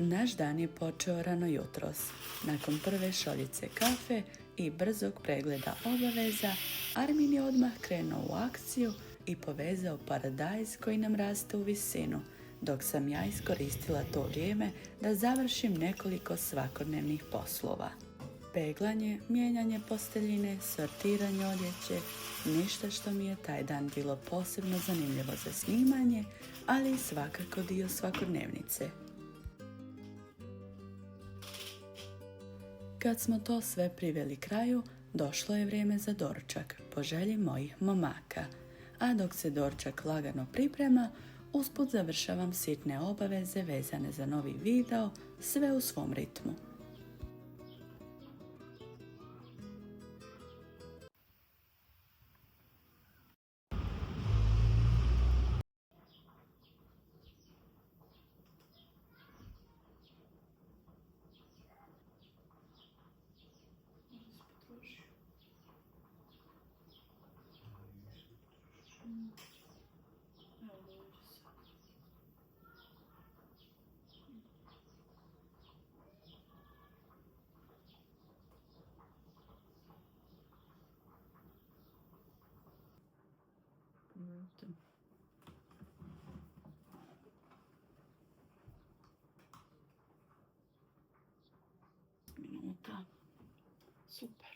Naš dan je počeo rano jutros. Nakon prve šoljice kafe i brzog pregleda obaveza, Armin je odmah krenuo u akciju i povezao paradajz koji nam raste u visinu, dok sam ja iskoristila to vrijeme da završim nekoliko svakodnevnih poslova. Peglanje, mijenjanje posteljine, sortiranje odjeće, ništa što mi je taj dan bilo posebno zanimljivo za snimanje, ali i svakako dio svakodnevnice. Kad smo to sve priveli kraju, došlo je vrijeme za doručak, po želji mojih momaka. A dok se doručak lagano priprema, usput završavam sitne obaveze vezane za novi video, sve u svom ritmu. Minuta. Super.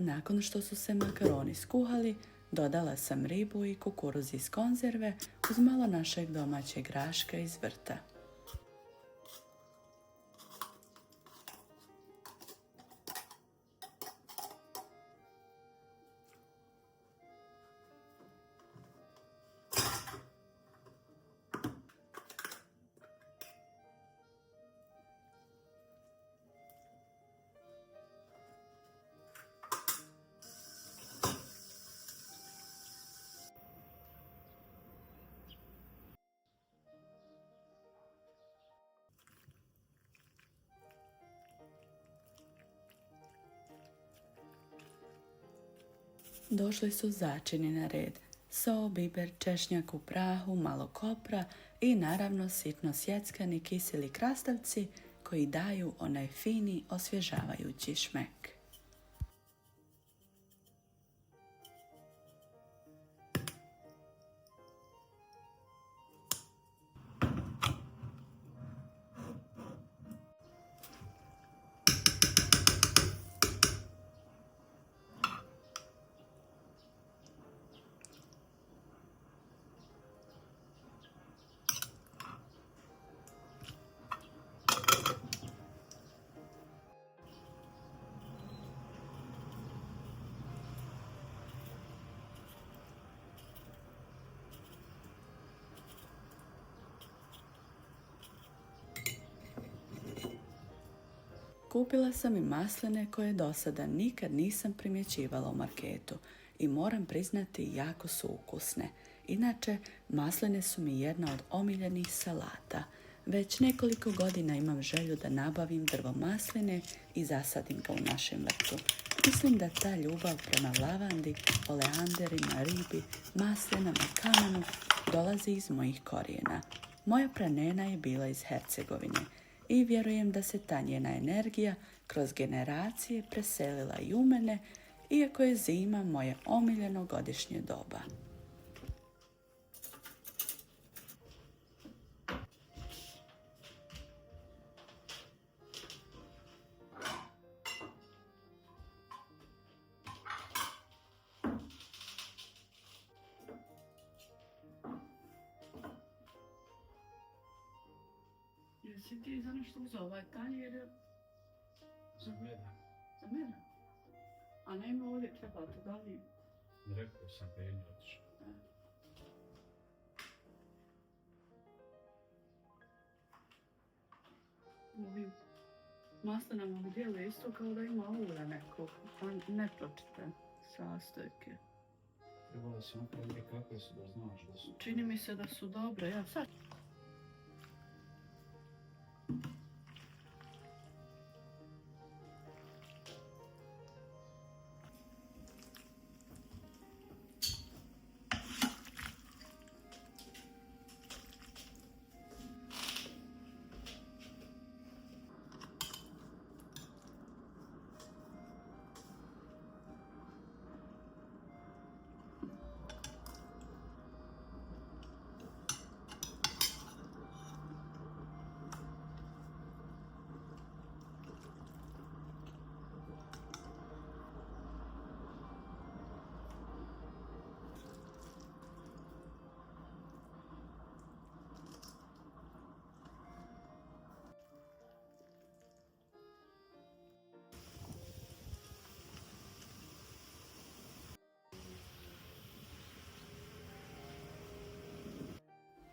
Nakon što su se makaroni skuhali, dodala sam ribu i kukuruz iz konzerve uz malo našeg domaćeg graška iz vrta. Došli su začini na red. So, biber, češnjak u prahu, malo kopra i naravno sitno sjeckani kiseli krastavci koji daju onaj fini osvježavajući šmek. Kupila sam i masline koje do sada nikad nisam primjećivala u marketu i moram priznati jako su ukusne. Inače, masline su mi jedna od omiljenih salata. Već nekoliko godina imam želju da nabavim drvo masline i zasadim ga u našem vrtu. Mislim da ta ljubav prema lavandi, oleanderima, ribi, maslinama, kamenu dolazi iz mojih korijena. Moja pranena je bila iz Hercegovine i vjerujem da se ta njena energija kroz generacije preselila i u mene, iako je zima moje omiljeno godišnje doba. Si ti za nešto uzeo ovaj tanjer? Za mene. Za mene? A nema ovdje treba to da li? Rekao sam Benji otišao. Ovim maslinama mi djeluje isto kao da ima ura nekog, a ne pročitam sastojke. Trebalo si napraviti kakve su da znaš da su. Čini mi se da su dobre, ja sad.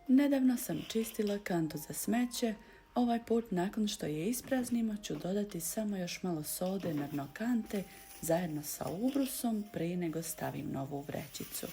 Nedavno sam čistila kantu za smeće, ovaj put nakon što je ispraznimo ću dodati samo još malo sode na dno kante zajedno sa ubrusom prije nego stavim novu vrećicu.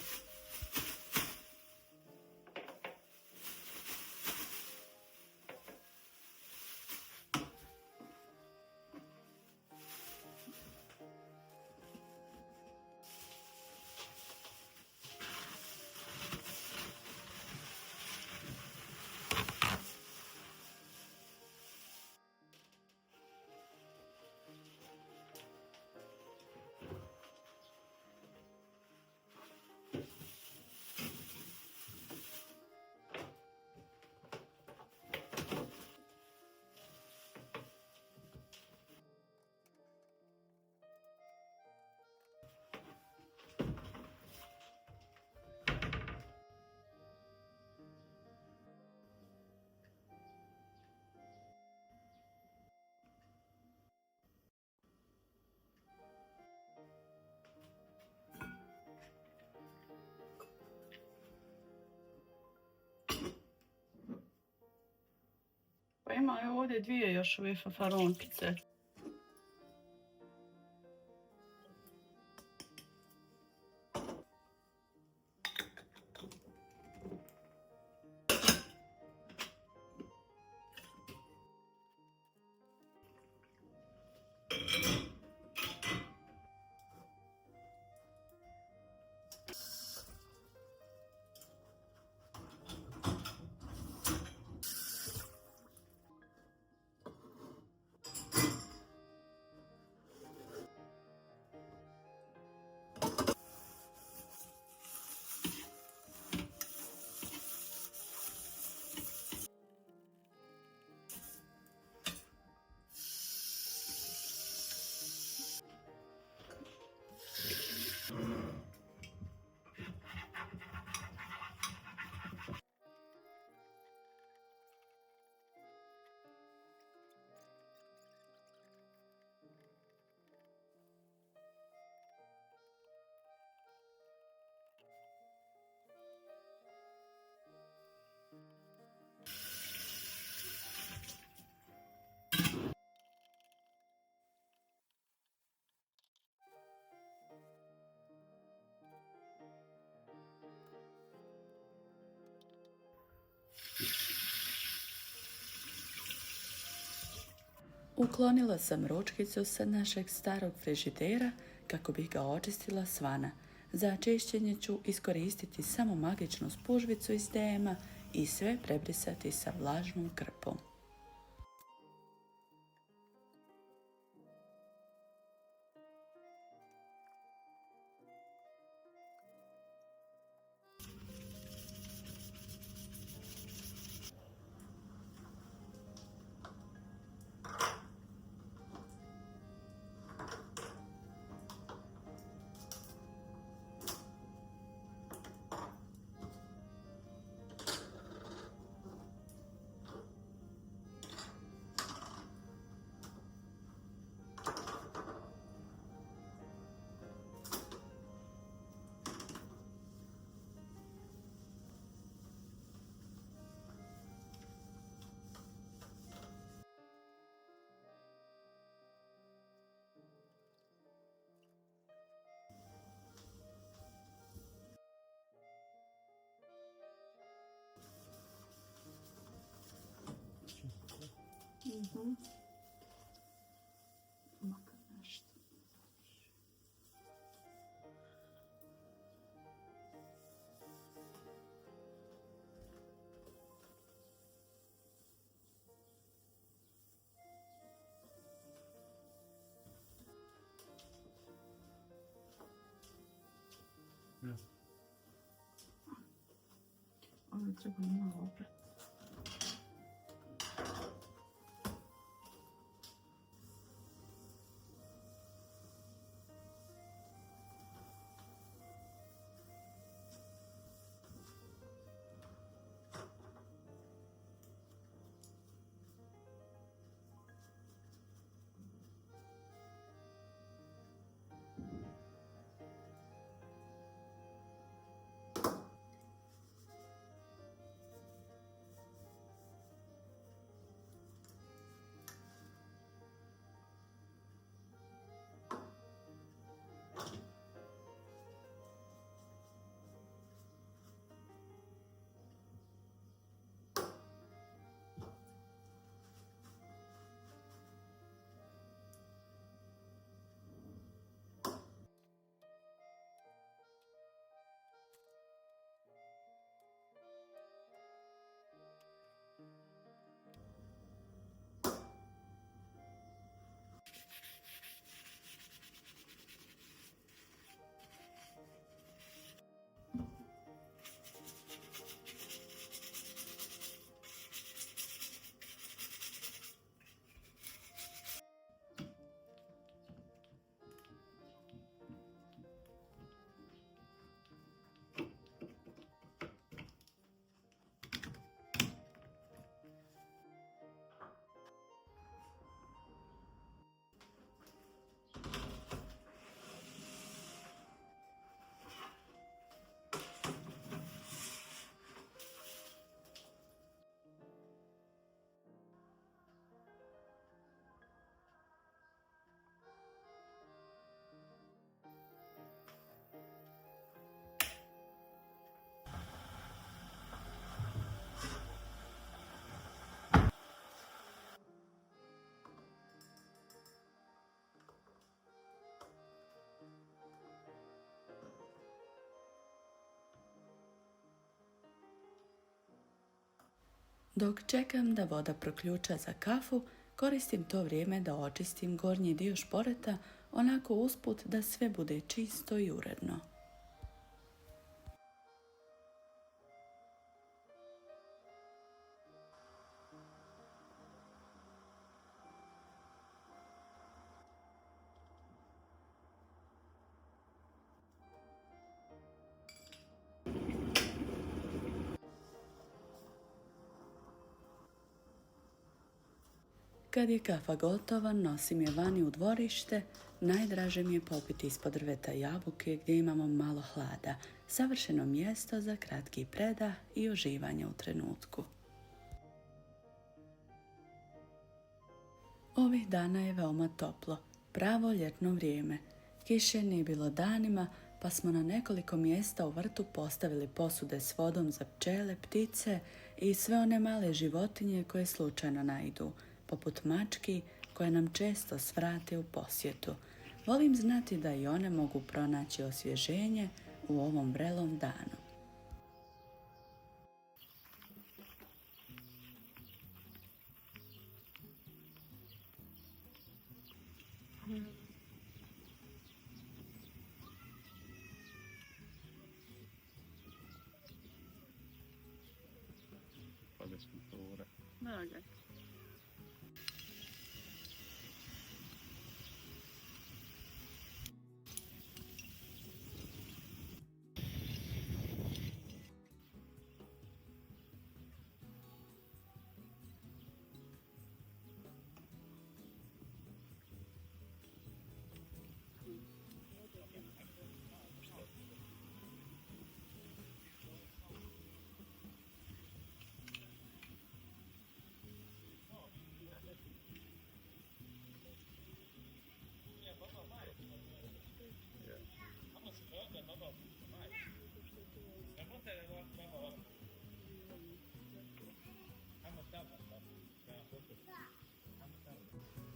Pa ima ovdje dvije još ove fafaronkice. Uklonila sam ručkicu sa našeg starog frižidera kako bih ga očistila svana. Za čišćenje ću iskoristiti samo magičnu spužvicu iz DM-a i sve prebrisati sa vlažnom krpom. Makar nešto. Ja. Ovo treba malo oprat. Dok čekam da voda proključa za kafu, koristim to vrijeme da očistim gornji dio šporeta, onako usput da sve bude čisto i uredno. Kad je kafa gotova, nosim je vani u dvorište. Najdraže mi je popiti ispod drveta jabuke gdje imamo malo hlada, savršeno mjesto za kratki predah i uživanje u trenutku. Ovih dana je veoma toplo, pravo ljetno vrijeme. Kiše nije bilo danima, pa smo na nekoliko mjesta u vrtu postavili posude s vodom za pčele, ptice i sve one male životinje koje slučajno naidu, poput mački koje nam često svrate u posjetu. Volim znati da i one mogu pronaći osvježenje u ovom vrelom danu.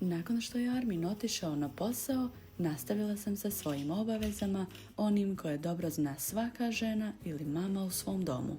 Nakon što je Armin otišao na posao, nastavila sam sa svojim obavezama, onim koje dobro zna svaka žena ili mama u svom domu.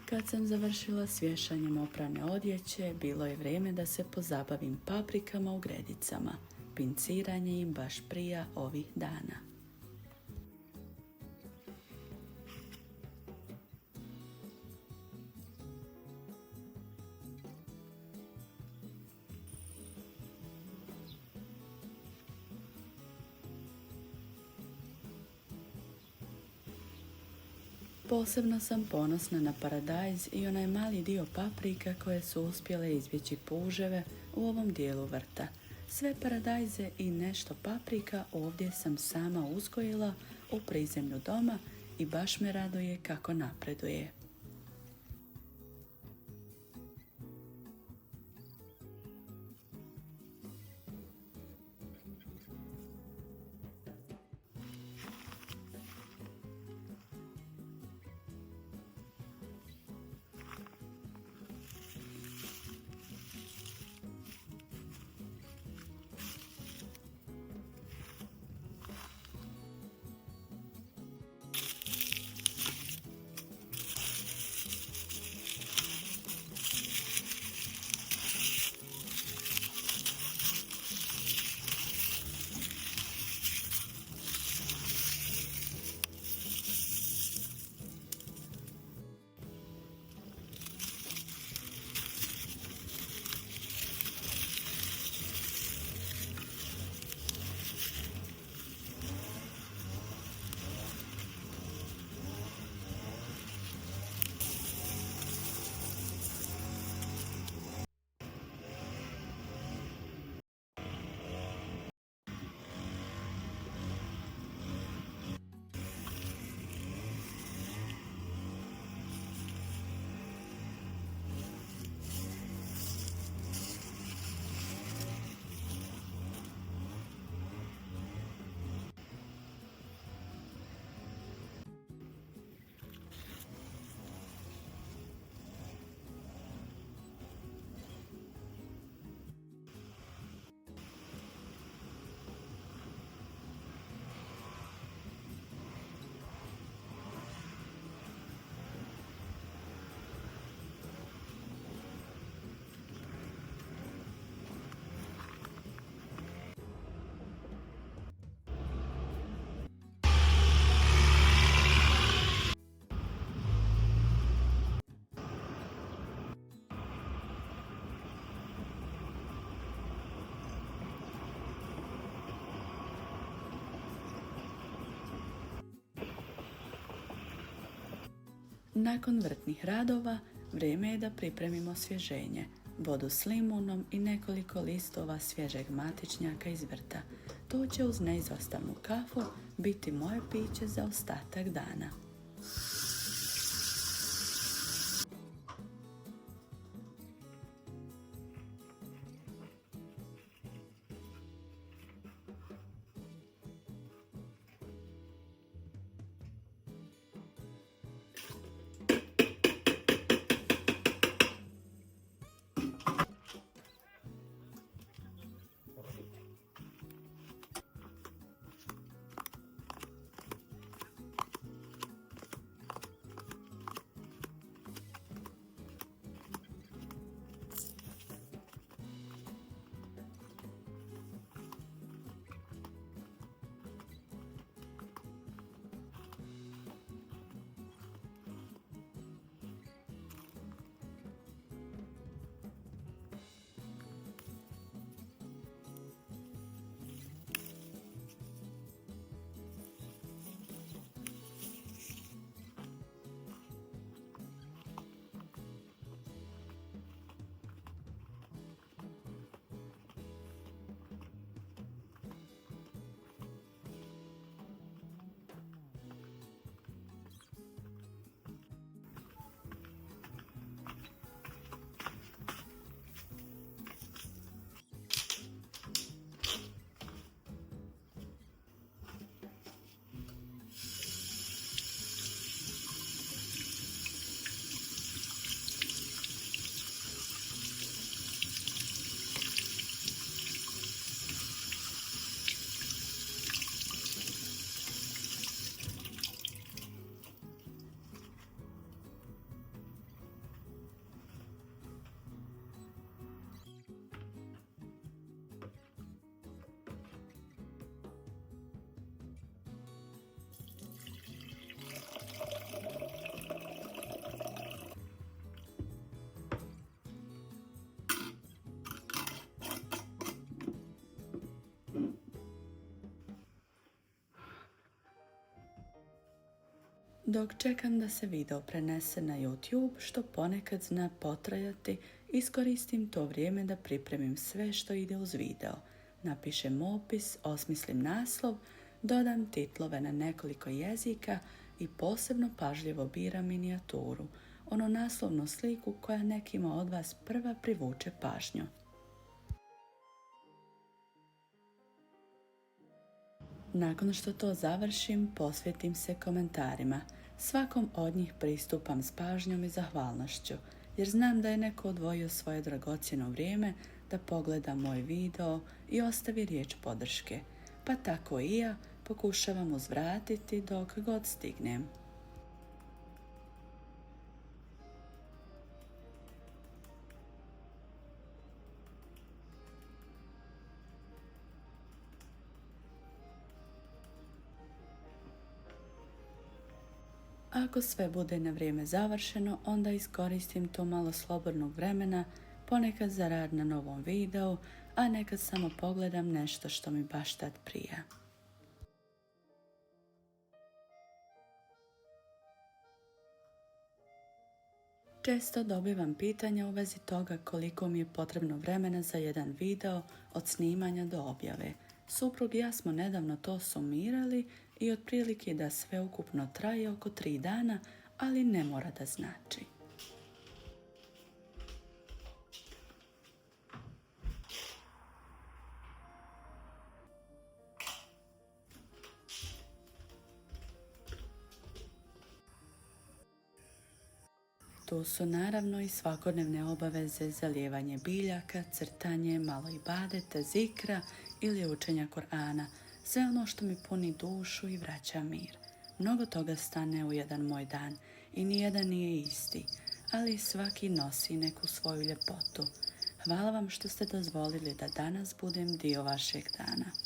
Kad sam završila s vješanjem oprane odjeće, bilo je vrijeme da se pozabavim paprikama u gredicama. Pinciranje im baš prija ovih dana. Posebno sam ponosna na paradajz i onaj mali dio paprika koje su uspjele izbjeći puževe u ovom dijelu vrta. Sve paradajze i nešto paprika ovdje sam sama uzgojila u prizemlju doma i baš me raduje kako napreduje. Nakon vrtnih radova, vrijeme je da pripremimo osvježenje, vodu s limunom i nekoliko listova svježeg matičnjaka iz vrta. To će uz neizostavnu kafu biti moje piće za ostatak dana. Dok čekam da se video prenese na YouTube, što ponekad zna potrajati, iskoristim to vrijeme da pripremim sve što ide uz video. Napišem opis, osmislim naslov, dodam titlove na nekoliko jezika i posebno pažljivo biram minijaturu, onu naslovnu sliku koja nekima od vas prva privuče pažnju. Nakon što to završim, posvetim se komentarima. Svakom od njih pristupam s pažnjom i zahvalnošću, jer znam da je neko odvojio svoje dragocjeno vrijeme da pogleda moj video i ostavi riječ podrške, pa tako i ja pokušavam uzvratiti dok god stignem. Ako sve bude na vrijeme završeno, onda iskoristim to malo slobodnog vremena, ponekad za rad na novom videu, a nekad samo pogledam nešto što mi baš tad prija. Često dobivam pitanja u vezi toga koliko mi je potrebno vremena za jedan video od snimanja do objave. Suprug i ja smo nedavno to sumirali i otprilike da sve ukupno traje oko 3 dana, ali ne mora da znači. Tu su naravno i svakodnevne obaveze zalijevanje biljaka, crtanje, malo ibadeta, zikra ili učenja Kur'ana, sve ono što mi puni dušu i vraća mir. Mnogo toga stane u jedan moj dan i nijedan nije isti, ali svaki nosi neku svoju ljepotu. Hvala vam što ste dozvolili da danas budem dio vašeg dana.